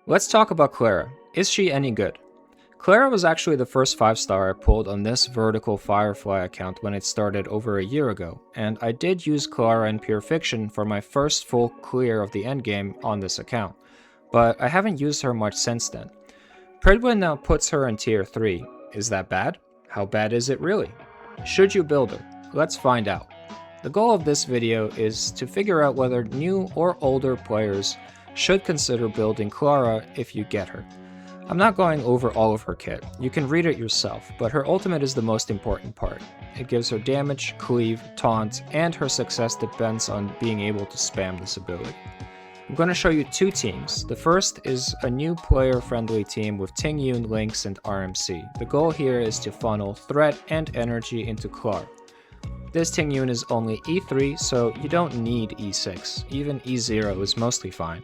Let's talk about Clara. Is she any good? Clara was actually the first 5-star I pulled on this vertical Firefly account when it started over a year ago, and I did use Clara in Pure Fiction for my first full clear of the endgame on this account, but I haven't used her much since then. Pridwin now puts her in tier 3. Is that bad? How bad is it really? Should you build her? Let's find out. The goal of this video is to figure out whether new or older players should consider building Clara if you get her. I'm not going over all of her kit, you can read it yourself, but her ultimate is the most important part. It gives her damage, cleave, taunt, and her success depends on being able to spam this ability. I'm going to show you two teams. The first is a new player-friendly team with Tingyun, Lynx, and RMC. The goal here is to funnel threat and energy into Clara. This Tingyun is only E3, so you don't need E6. Even E0 is mostly fine.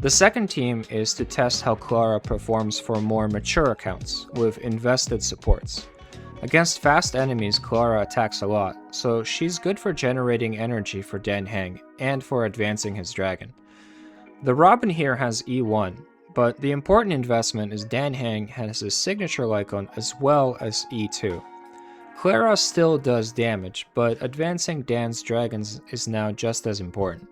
The second team is to test how Clara performs for more mature accounts, with invested supports. Against fast enemies, Clara attacks a lot, so she's good for generating energy for Dan Heng, and for advancing his dragon. The Robin here has E1, but the important investment is Dan Heng has his signature Lightcone as well as E2. Clara still does damage, but advancing Dan's dragons is now just as important.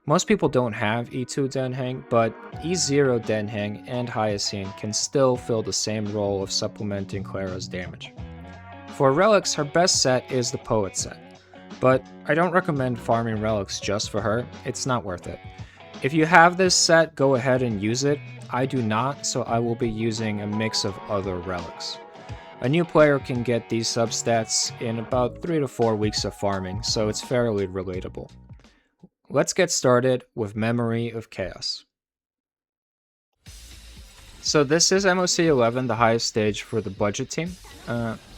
Most people don't have E2 Dan Heng, but E0 Dan Heng and Hyacinth can still fill the same role of supplementing Clara's damage. For relics, her best set is the Poet set, but I don't recommend farming relics just for her, it's not worth it. If you have this set, go ahead and use it. I do not, so I will be using a mix of other relics. A new player can get these substats in about 3 to 4 weeks of farming, so it's fairly relatable. Let's get started with Memory of Chaos. So this is MOC 11, the highest stage for the budget team.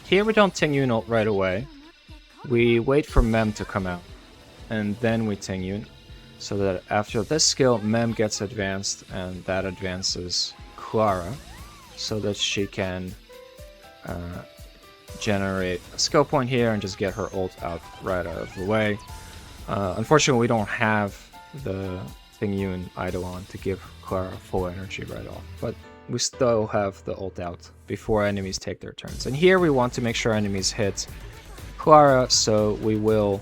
Here we don't Tingyun ult right away. We wait for Mem to come out, and then we Tingyun, so that after this skill, Mem gets advanced, and that advances Clara, so that she can generate a skill point here and just get her ult out of the way. Unfortunately, we don't have the Tingyun Eidolon to give Clara full energy right off, but we still have the ult out before enemies take their turns. And here we want to make sure enemies hit Clara, so we will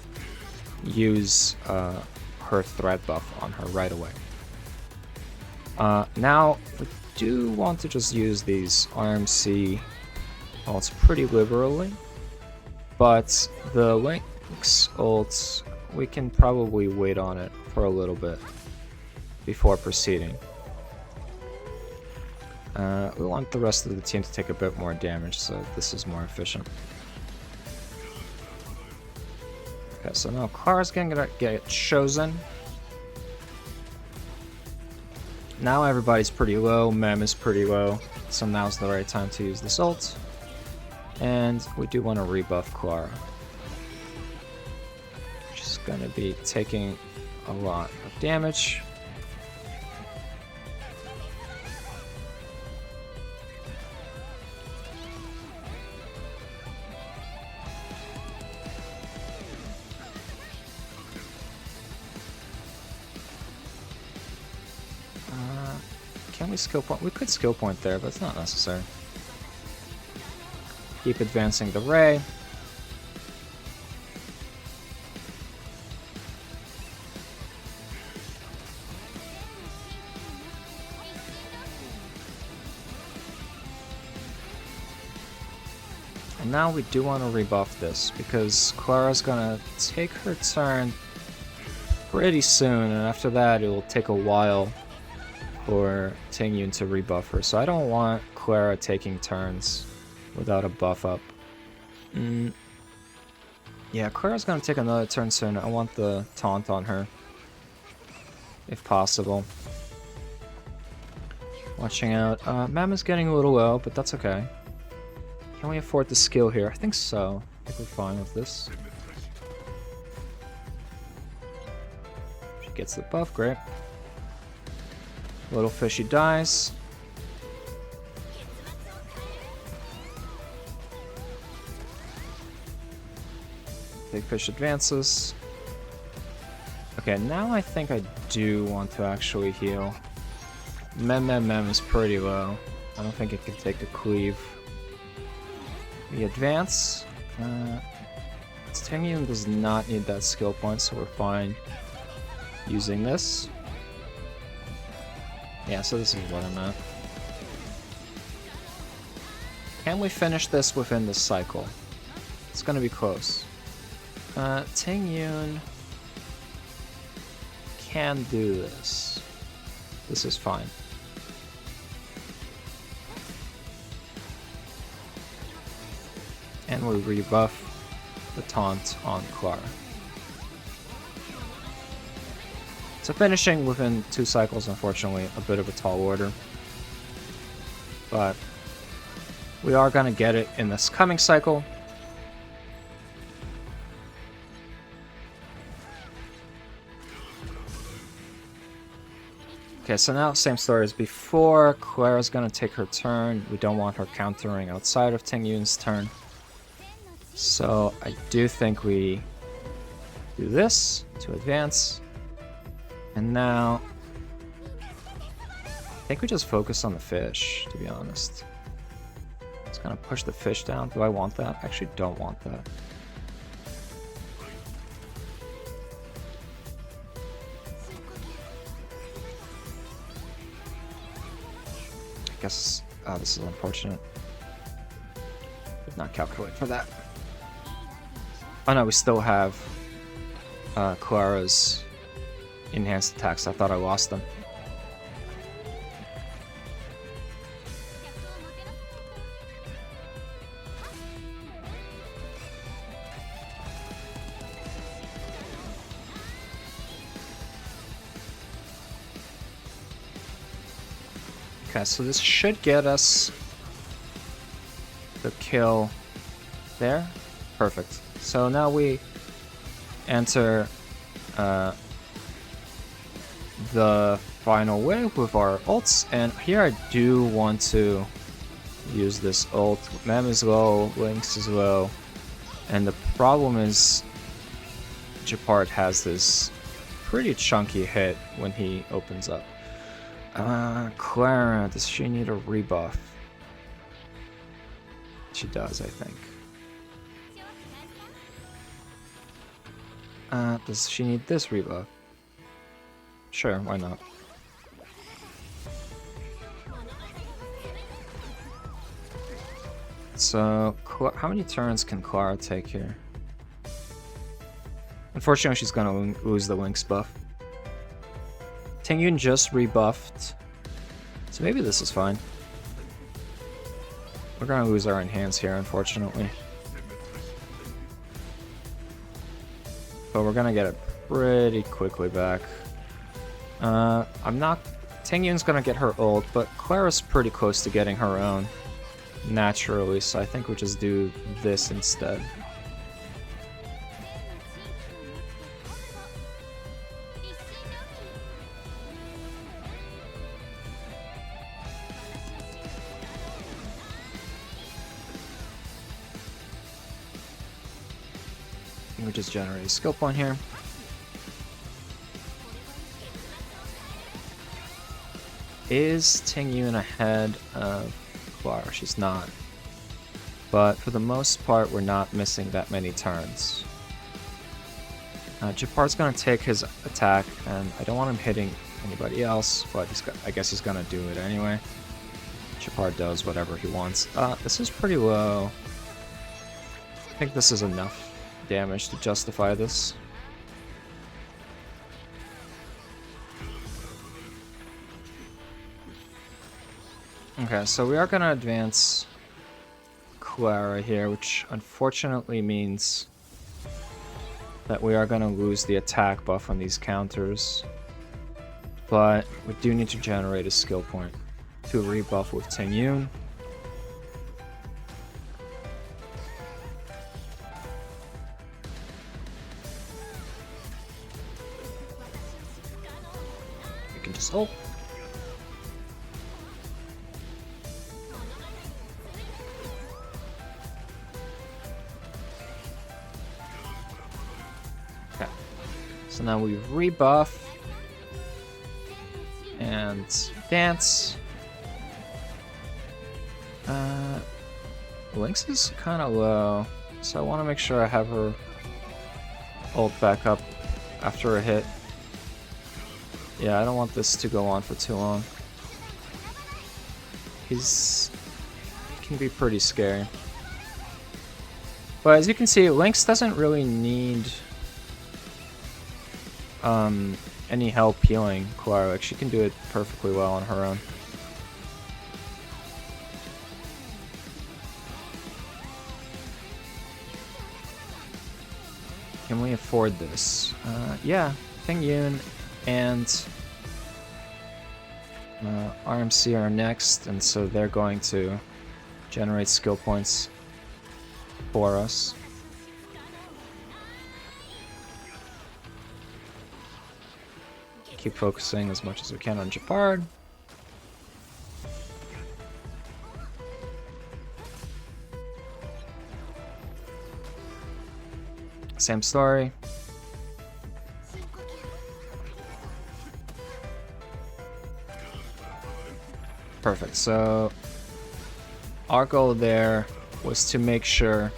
use her threat buff on her right away. Now, we do want to just use these RMC ults pretty liberally, but the Lynx ults, we can probably wait on it for a little bit before proceeding. We want the rest of the team to take a bit more damage, so this is more efficient. Okay, so now Clara's gonna get chosen. Now everybody's pretty low, Mem is pretty low, so now's the right time to use this ult. And we do want to rebuff Clara. She's gonna be taking a lot of damage. Can we skill point? We could skill point there, but it's not necessary. Keep advancing the Ray. And now we do want to rebuff this, because Clara's gonna take her turn pretty soon, and after that it will take a while for Tingyun to rebuff her. So I don't want Clara taking turns without a buff up. Yeah, Clara's gonna take another turn soon. I want the taunt on her, if possible. Watching out. Mem is getting a little low, but that's okay. Can we afford the skill here? I think so. I think we're fine with this. She gets the buff, great. Little fishy dies. Big fish advances. Okay, now I think I do want to actually heal. Mem is pretty low. I don't think it can take a cleave. We advance. Tingyun does not need that skill point, so we're fine using this. Yeah, so this is what I'm at. Can we finish this within this cycle? It's gonna be close. Tingyun can do this. This is fine. And we rebuff the taunt on Clara. So finishing within 2 cycles, unfortunately, a bit of a tall order. But we are going to get it in this coming cycle. Okay, so now same story as before. Clara's going to take her turn. We don't want her countering outside of Tingyun's turn. So I do think we do this to advance. And now I think we just focus on the fish, to be honest. Just gonna push the fish down. Do I want that? I actually don't want that. I guess this is unfortunate. Did not calculate for that. Oh no, we still have Clara's enhanced attacks. I thought I lost them. Okay, so this should get us the kill there. Perfect. So now we enter the final wave with our ults, and here I do want to use this ult. Mem is low, Lynx is low, and the problem is Japart has this pretty chunky hit when he opens up. Clara, does she need a rebuff? She does, I think. Does she need this rebuff? Sure, why not? So, how many turns can Clara take here? Unfortunately, she's gonna lose the Lynx buff. Tingyun just rebuffed, so maybe this is fine. We're gonna lose our enhance here, unfortunately. But we're gonna get it pretty quickly back. Tingyun's gonna get her ult, but Clara's pretty close to getting her own naturally, so I think we'll just do this instead. We just generate a skill point here. Is Tingyun ahead of Clara? She's not. But for the most part, we're not missing that many turns. Japart's gonna take his attack, and I don't want him hitting anybody else, but I guess he's gonna do it anyway. Japart does whatever he wants. This is pretty low. I think this is enough damage to justify this. Okay, so we are going to advance Clara here, which unfortunately means that we are going to lose the attack buff on these counters. But we do need to generate a skill point to rebuff with Tingyun. We can just ult. Okay. So now we rebuff. And and dance. Lynx is kind of low, so I want to make sure I have her ult back up after a hit. Yeah, I don't want this to go on for too long. He can be pretty scary. But as you can see, Lynx doesn't really need any help healing Clara. Like, she can do it perfectly well on her own. Can we afford this? Yeah, Ping Yun and RMC are next, and so they're going to generate skill points for us. Keep focusing as much as we can on Japard. Same story. Perfect. So our goal there was to make sure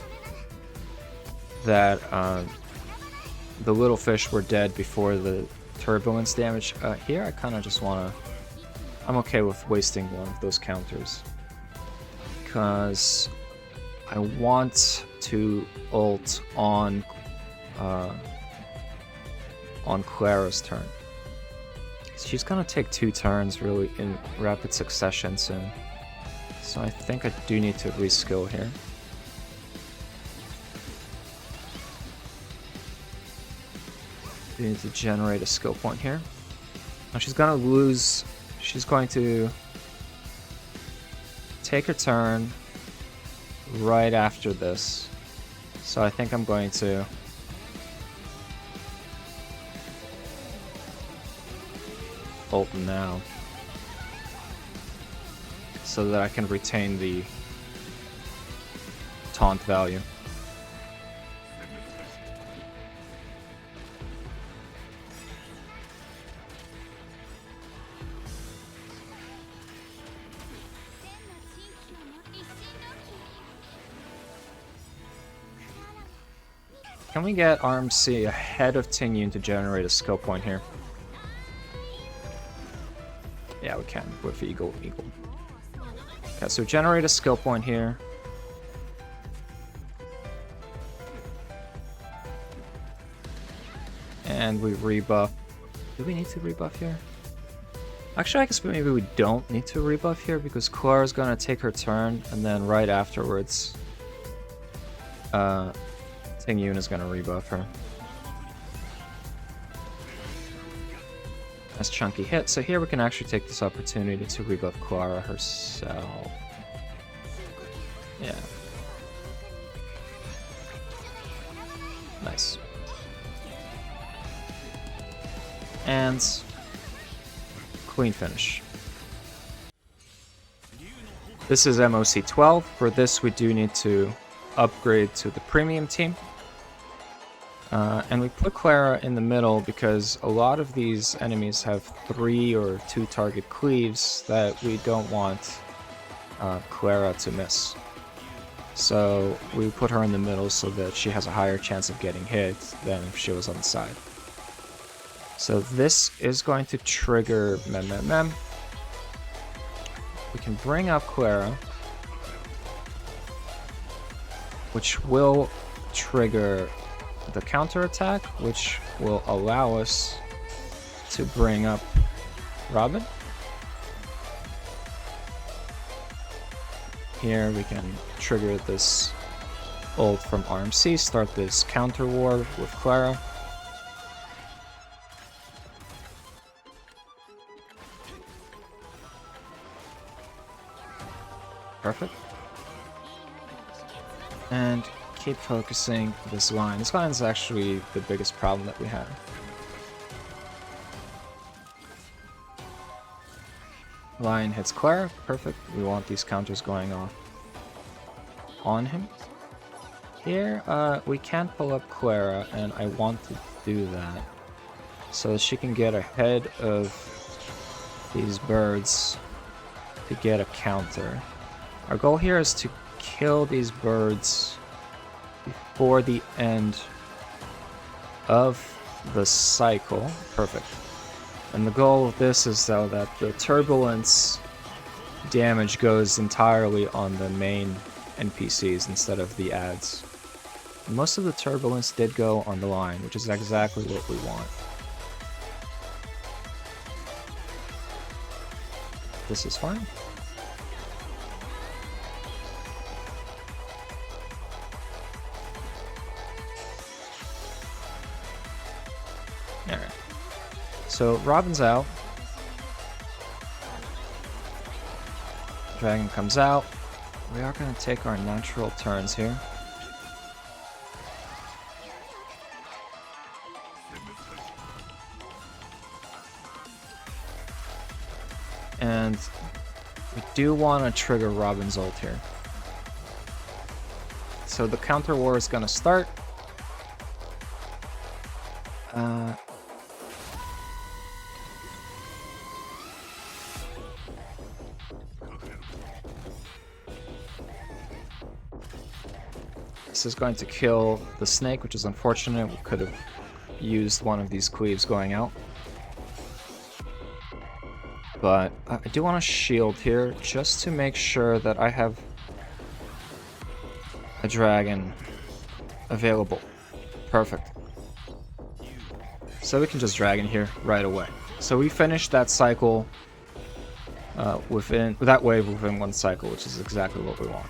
that the little fish were dead before the turbulence damage. Here I kind of just want to... I'm okay with wasting one of those counters, because I want to ult on Clara's turn. She's gonna take 2 turns really in rapid succession soon, so I think I do need to reskill here. We need to generate a skill point here. Now she's gonna lose. She's going to take her turn right after this, so I think I'm going to ult now so that I can retain the taunt value. Can we get RMC ahead of Tingyun to generate a skill point here? Yeah, we can with Eagle. Okay, so generate a skill point here. And we rebuff. Do we need to rebuff here? Actually, I guess maybe we don't need to rebuff here, because Clara's gonna take her turn, and then right afterwards, Tingyun is gonna rebuff her. Nice chunky hit. So here we can actually take this opportunity to rebuff Clara herself. Yeah. Nice. And clean finish. This is MOC 12. For this, we do need to upgrade to the premium team. And we put Clara in the middle because a lot of these enemies have 3 or 2 target cleaves that we don't want Clara to miss. So we put her in the middle so that she has a higher chance of getting hit than if she was on the side. So this is going to trigger Mem. We can bring up Clara, which will trigger the counter attack, which will allow us to bring up Robin. Here we can trigger this ult from RMC, start this counter war with Clara. Perfect. And keep focusing this line. This line is actually the biggest problem that we have. Line hits Clara. Perfect. We want these counters going off on him. Here, we can't pull up Clara, and I want to do that so that she can get ahead of these birds to get a counter. Our goal here is to kill these birds before the end of the cycle. Perfect. And the goal of this is though that the turbulence damage goes entirely on the main NPCs instead of the ads. And most of the turbulence did go on the line, which is exactly what we want. This is fine. Alright. So Robin's out. Dragon comes out. We are going to take our natural turns here. And we do want to trigger Robin's ult here. So the counter war is going to start. This is going to kill the snake, which is unfortunate. We could have used one of these cleaves going out. But I do want to shield here just to make sure that I have a dragon available. Perfect. So we can just dragon here right away. So we finished that cycle within that wave within one cycle, which is exactly what we want.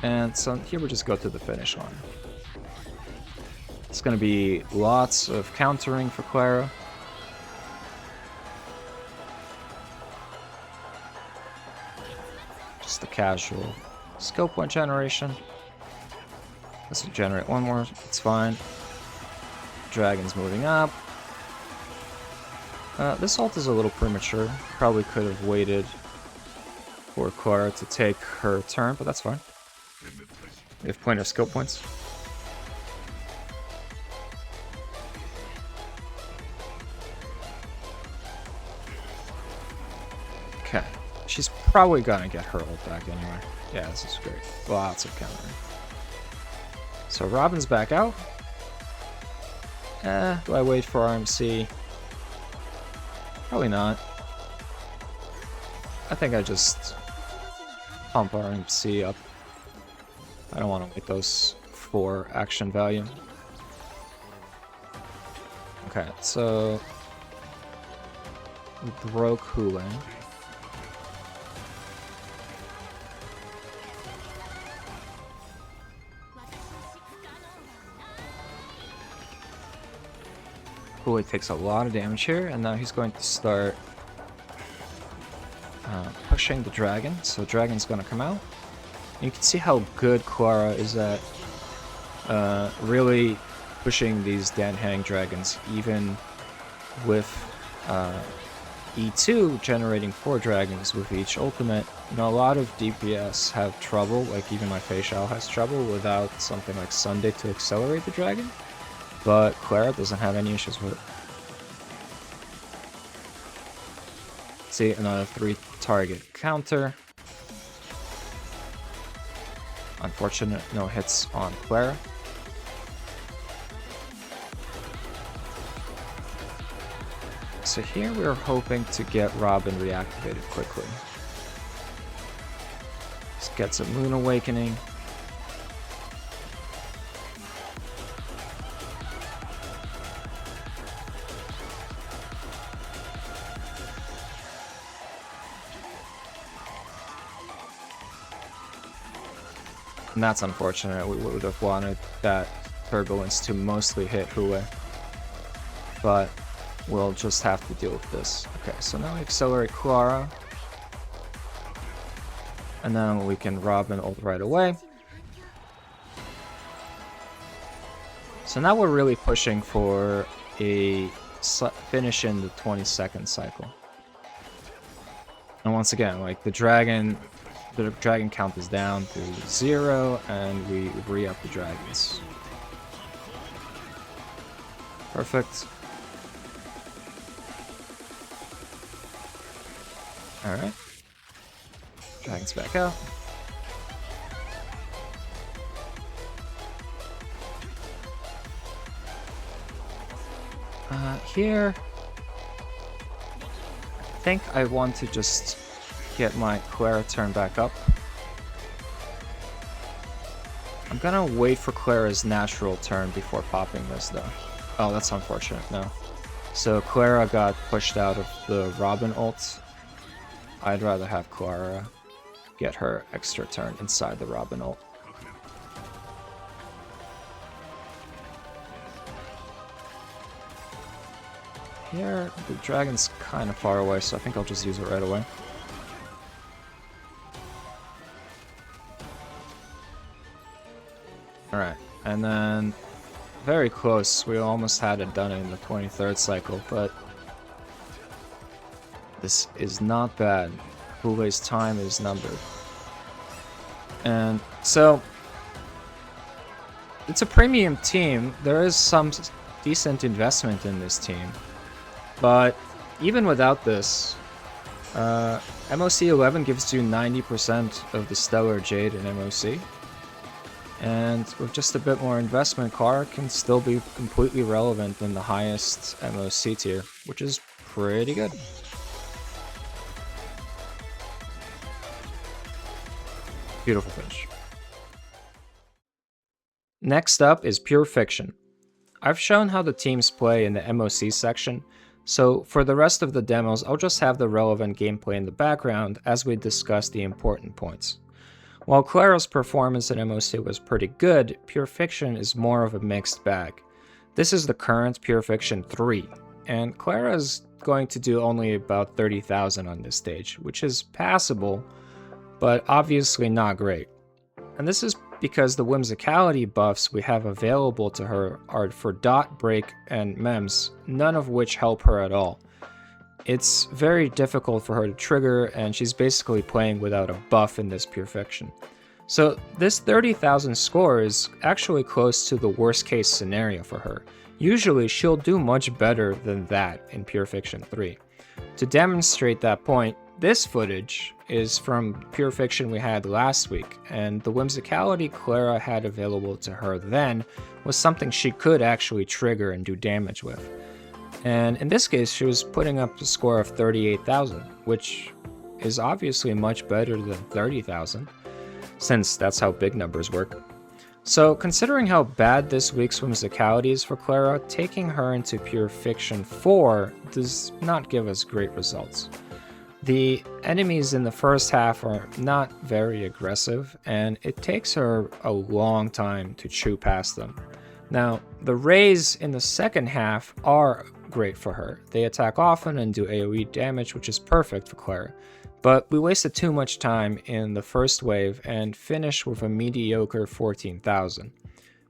And so here we just go to the finish line. It's going to be lots of countering for Clara. Just the casual skill point generation. Let's generate one more, it's fine. Dragon's moving up. This ult is a little premature. Probably could have waited for Clara to take her turn, but that's fine. We have plenty of skill points. Okay. She's probably gonna get her ult back anyway. Yeah, this is great. Lots of countering. So Robin's back out. Do I wait for RMC? Probably not. I think I just pump RMC up. I don't want to wait those for action value. Okay, so we broke Hule. Hule takes a lot of damage here, and now he's going to start pushing the dragon. So dragon's going to come out. You can see how good Clara is at really pushing these Dan-Hang dragons, even with E2 generating 4 dragons with each ultimate. You know, a lot of DPS have trouble, like even my Facial has trouble without something like Sunday to accelerate the dragon, but Clara doesn't have any issues with it. See, another 3-target counter. Unfortunate, no hits on Clara. So here we're hoping to get Robin reactivated quickly. Just get some Moon Awakening. And that's unfortunate. We would have wanted that turbulence to mostly hit Hue. But we'll just have to deal with this. Okay, so now we accelerate Clara. And then we can Robin ult right away. So now we're really pushing for a finish in the 20-second cycle. And once again, like the dragon count is down to 0, and we re-up the dragons. Perfect. Alright. Dragon's back out. Here, I think I want to just get my Clara turn back up. I'm gonna wait for Clara's natural turn before popping this though. Oh, that's unfortunate, no. So Clara got pushed out of the Robin ult. I'd rather have Clara get her extra turn inside the Robin ult. Here, the dragon's kind of far away, so I think I'll just use it right away. Alright, and then very close. We almost had it done in the 23rd cycle, but this is not bad. Hulei's time is numbered. And so, it's a premium team. There is some decent investment in this team. But even without this, MOC 11 gives you 90% of the Stellar Jade in MOC. And with just a bit more investment, Clara can still be completely relevant in the highest MOC tier, which is pretty good. Beautiful finish. Next up is Pure Fiction. I've shown how the teams play in the MOC section, so for the rest of the demos, I'll just have the relevant gameplay in the background as we discuss the important points. While Clara's performance in MOC was pretty good, Pure Fiction is more of a mixed bag. This is the current Pure Fiction 3, and Clara is going to do only about 30,000 on this stage, which is passable, but obviously not great. And this is because the whimsicality buffs we have available to her are for dot, break, and mems, none of which help her at all. It's very difficult for her to trigger, and she's basically playing without a buff in this Pure Fiction. So this 30,000 score is actually close to the worst case scenario for her. Usually she'll do much better than that in Pure Fiction 3. To demonstrate that point, this footage is from Pure Fiction we had last week, and the whimsicality Clara had available to her then was something she could actually trigger and do damage with. And in this case, she was putting up a score of 38,000, which is obviously much better than 30,000, since that's how big numbers work. So considering how bad this week's whimsicality is for Clara, taking her into Pure Fiction 4 does not give us great results. The enemies in the first half are not very aggressive, and it takes her a long time to chew past them. Now, the Rays in the second half are great for her. They attack often and do AoE damage, which is perfect for Clara. But we wasted too much time in the first wave and finished with a mediocre 14,000.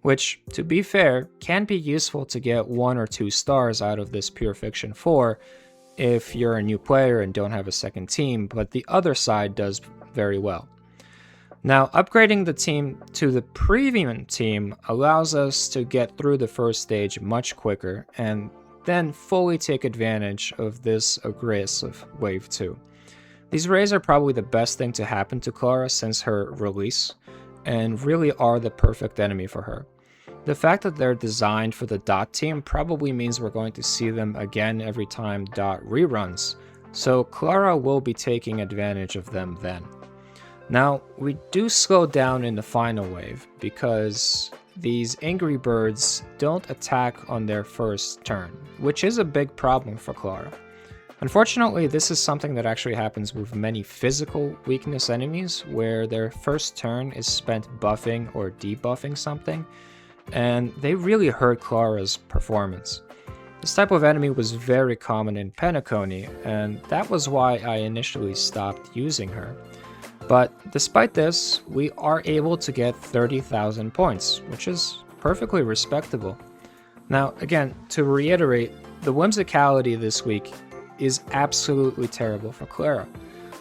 Which, to be fair, can be useful to get 1 or 2 stars out of this Pure Fiction 4 if you're a new player and don't have a second team, but the other side does very well. Now, upgrading the team to the premium team allows us to get through the first stage much quicker and then fully take advantage of this aggressive Wave 2. These Rays are probably the best thing to happen to Clara since her release, and really are the perfect enemy for her. The fact that they're designed for the Dot team probably means we're going to see them again every time Dot reruns, so Clara will be taking advantage of them then. Now, we do slow down in the final wave because these Angry Birds don't attack on their first turn, which is a big problem for Clara. Unfortunately, this is something that actually happens with many physical weakness enemies, where their first turn is spent buffing or debuffing something, and they really hurt Clara's performance. This type of enemy was very common in Penacony, and that was why I initially stopped using her. But despite this, we are able to get 30,000 points, which is perfectly respectable. Now, again, to reiterate, the whimsicality this week is absolutely terrible for Clara.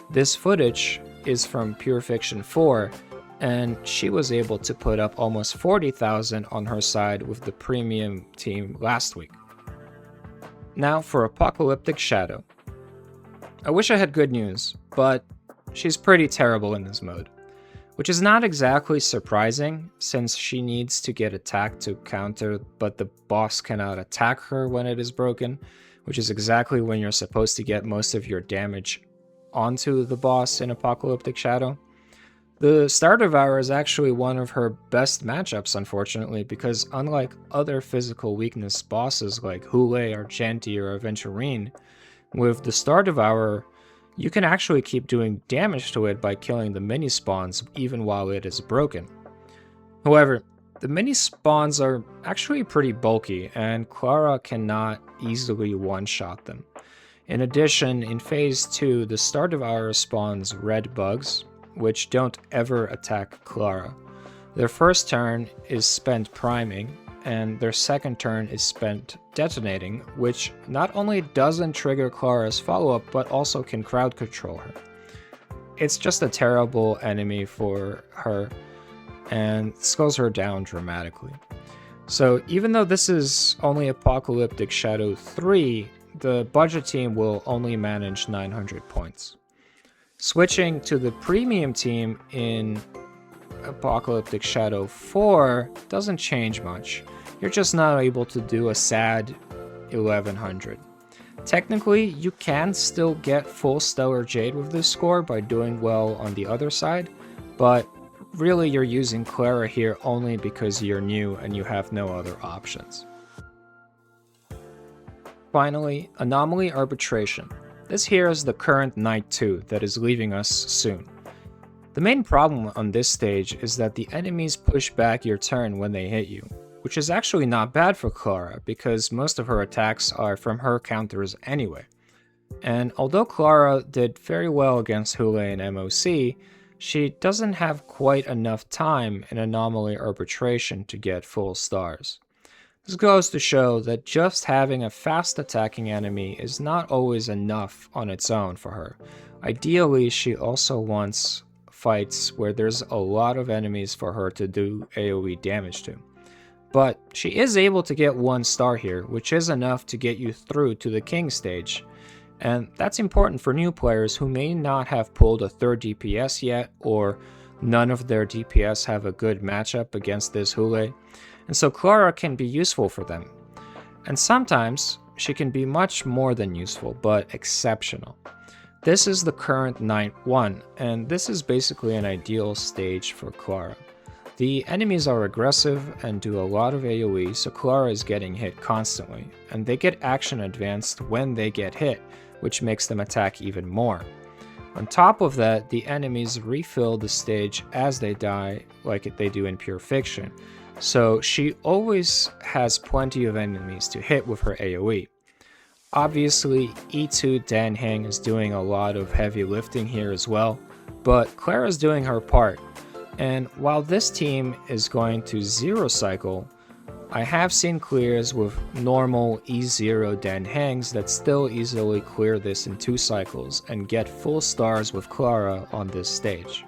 This footage is from Pure Fiction 4, and she was able to put up almost 40,000 on her side with the premium team last week. Now for Apocalyptic Shadow. I wish I had good news, but she's pretty terrible in this mode. Which is not exactly surprising, since she needs to get attacked to counter, but the boss cannot attack her when it is broken, which is exactly when you're supposed to get most of your damage onto the boss in Apocalyptic Shadow. The Star Devourer is actually one of her best matchups, unfortunately, because unlike other physical weakness bosses like Hule, Argenti, or Aventurine, with the Star Devourer, you can actually keep doing damage to it by killing the mini-spawns even while it is broken. However, the mini-spawns are actually pretty bulky, and Clara cannot easily one-shot them. In addition, in Phase 2, the Star Devourer spawns red bugs, which don't ever attack Clara. Their first turn is spent priming, and their second turn is spent detonating, which not only doesn't trigger Clara's follow-up, but also can crowd control her. It's just a terrible enemy for her, and slows her down dramatically. So even though this is only Apocalyptic Shadow 3, the budget team will only manage 900 points. Switching to the premium team in Apocalyptic Shadow 4 doesn't change much. You're just not able to do a sad 1100. Technically, you can still get full Stellar Jade with this score by doing well on the other side, but really you're using Clara here only because you're new and you have no other options. Finally, Anomaly Arbitration. This here is the current Knight 2 that is leaving us soon. The main problem on this stage is that the enemies push back your turn when they hit you, which is actually not bad for Clara because most of her attacks are from her counters anyway. And although Clara did very well against Hule and MOC, she doesn't have quite enough time in Anomaly Arbitration to get full stars. This goes to show that just having a fast attacking enemy is not always enough on its own for her. Ideally, she also wants fights where there's a lot of enemies for her to do AoE damage to. But she is able to get 1 star here, which is enough to get you through to the King stage. And that's important for new players who may not have pulled a 3rd DPS yet, or none of their DPS have a good matchup against this Hule. And so Clara can be useful for them. And sometimes she can be much more than useful, but exceptional. This is the current Knight 1, and this is basically an ideal stage for Clara. The enemies are aggressive and do a lot of AoE, so Clara is getting hit constantly, and they get action advanced when they get hit, which makes them attack even more. On top of that, the enemies refill the stage as they die, like they do in Pure Fiction, so she always has plenty of enemies to hit with her AoE. Obviously, E2 Dan Heng is doing a lot of heavy lifting here as well, but Clara's doing her part. And while this team is going to 0 cycle, I have seen clears with normal E0 Dan Hengs that still easily clear this in 2 cycles and get full stars with Clara on this stage.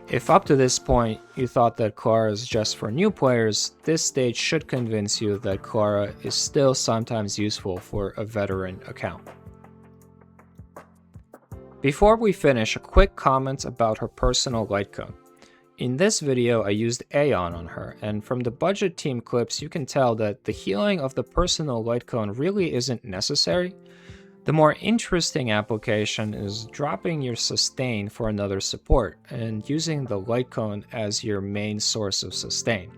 If up to this point you thought that Clara is just for new players, this stage should convince you that Clara is still sometimes useful for a veteran account. Before we finish, a quick comment about her personal Lightcone. In this video I used Aeon on her, and from the budget team clips you can tell that the healing of the personal Lightcone really isn't necessary. The more interesting application is dropping your sustain for another support, and using the Lightcone as your main source of sustain.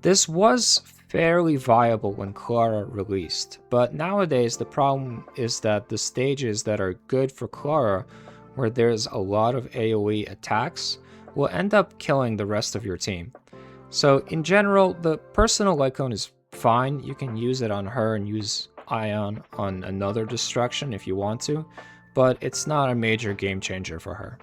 This was fairly viable when Clara released, but nowadays the problem is that the stages that are good for Clara, where there's a lot of AoE attacks, will end up killing the rest of your team. So in general, the personal Lightcone is fine. You can use it on her and use Ion on another destruction if you want to, but it's not a major game changer for her.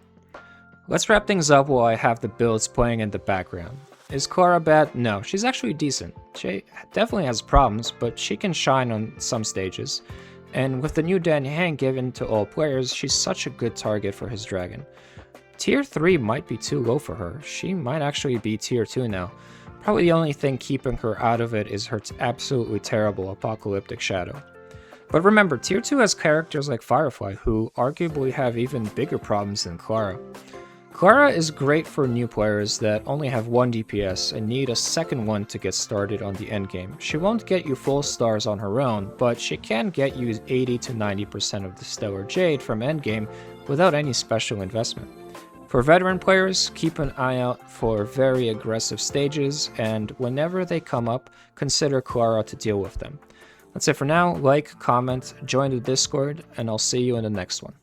Let's wrap things up while I have the builds playing in the background. Is Clara bad? No, she's actually decent. She definitely has problems, but she can shine on some stages. And with the new Dan Heng given to all players, she's such a good target for his dragon. Tier 3 might be too low for her. She might actually be Tier 2 now. Probably the only thing keeping her out of it is her absolutely terrible Apocalyptic Shadow. But remember, Tier 2 has characters like Firefly, who arguably have even bigger problems than Clara. Clara is great for new players that only have 1 DPS and need a second one to get started on the endgame. She won't get you full stars on her own, but she can get you 80 to 90% of the Stellar Jade from endgame without any special investment. For veteran players, keep an eye out for very aggressive stages, and whenever they come up, consider Clara to deal with them. That's it for now. Like, comment, join the Discord, and I'll see you in the next one.